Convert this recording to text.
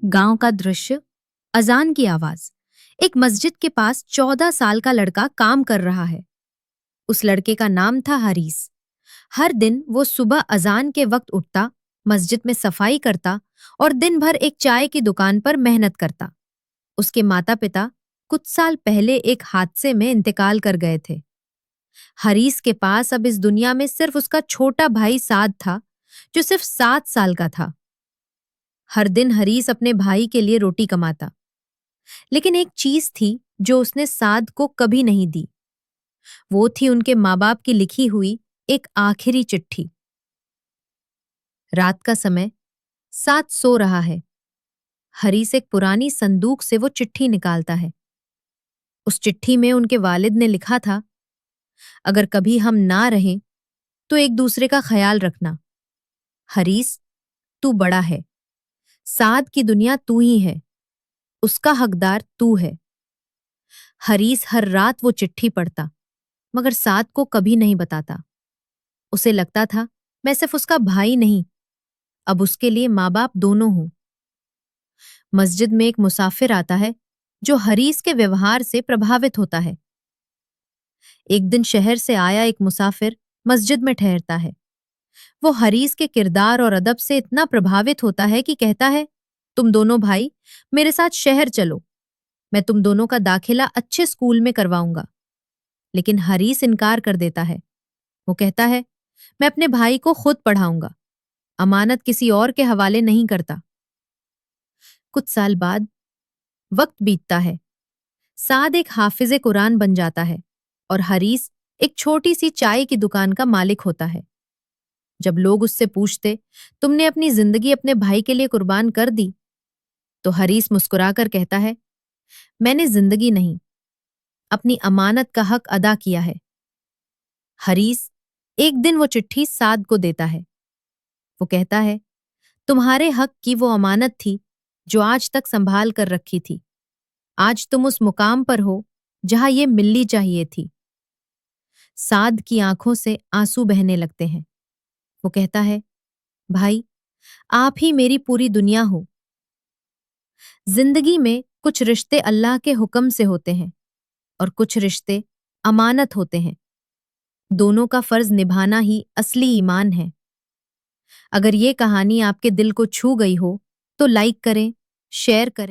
गांव का दृश्य, अजान की आवाज। एक मस्जिद के पास 14 साल का लड़का काम कर रहा है। उस लड़के का नाम था हरीस। हर दिन वो सुबह अजान के वक्त उठता, मस्जिद में सफाई करता और दिन भर एक चाय की दुकान पर मेहनत करता। उसके माता पिता कुछ साल पहले एक हादसे में इंतकाल कर गए थे। हरीस के पास अब इस दुनिया में सिर्फ उसका छोटा भाई साद था, जो सिर्फ 7 साल का था। हर दिन हरीस अपने भाई के लिए रोटी कमाता, लेकिन एक चीज थी जो उसने साद को कभी नहीं दी। वो थी उनके माँ बाप की लिखी हुई एक आखिरी चिट्ठी। रात का समय, साद सो रहा है। हरीस एक पुरानी संदूक से वो चिट्ठी निकालता है। उस चिट्ठी में उनके वालिद ने लिखा था, अगर कभी हम ना रहें तो एक दूसरे का ख्याल रखना। हरीस, तू बड़ा है। साद की दुनिया तू ही है, उसका हकदार तू है। हरीस हर रात वो चिट्ठी पढ़ता, मगर साद को कभी नहीं बताता। उसे लगता था, मैं सिर्फ उसका भाई नहीं, अब उसके लिए माँ बाप दोनों हूं। मस्जिद में एक मुसाफिर आता है जो हरीस के व्यवहार से प्रभावित होता है। एक दिन शहर से आया एक मुसाफिर मस्जिद में ठहरता है। वो हरीस के किरदार और अदब से इतना प्रभावित होता है कि कहता है, तुम दोनों भाई मेरे साथ शहर चलो, मैं तुम दोनों का दाखिला अच्छे स्कूल में करवाऊंगा। लेकिन हरीस इनकार कर देता है। वो कहता है, मैं अपने भाई को खुद पढ़ाऊंगा, अमानत किसी और के हवाले नहीं करता। कुछ साल बाद वक्त बीतता है। साद एक हाफिजे कुरान बन जाता है और हरीस एक छोटी सी चाय की दुकान का मालिक होता है। जब लोग उससे पूछते, तुमने अपनी जिंदगी अपने भाई के लिए कुर्बान कर दी, तो हरीस मुस्कुराकर कहता है, मैंने जिंदगी नहीं, अपनी अमानत का हक अदा किया है। हरीस एक दिन वो चिट्ठी साद को देता है। वो कहता है, तुम्हारे हक की वो अमानत थी जो आज तक संभाल कर रखी थी। आज तुम उस मुकाम पर हो जहां ये मिलनी चाहिए थी। साद की आंखों से आंसू बहने लगते हैं। वो कहता है, भाई, आप ही मेरी पूरी दुनिया हो। जिंदगी में कुछ रिश्ते अल्लाह के हुक्म से होते हैं और कुछ रिश्ते अमानत होते हैं। दोनों का फर्ज निभाना ही असली ईमान है। अगर ये कहानी आपके दिल को छू गई हो तो लाइक करें, शेयर करें।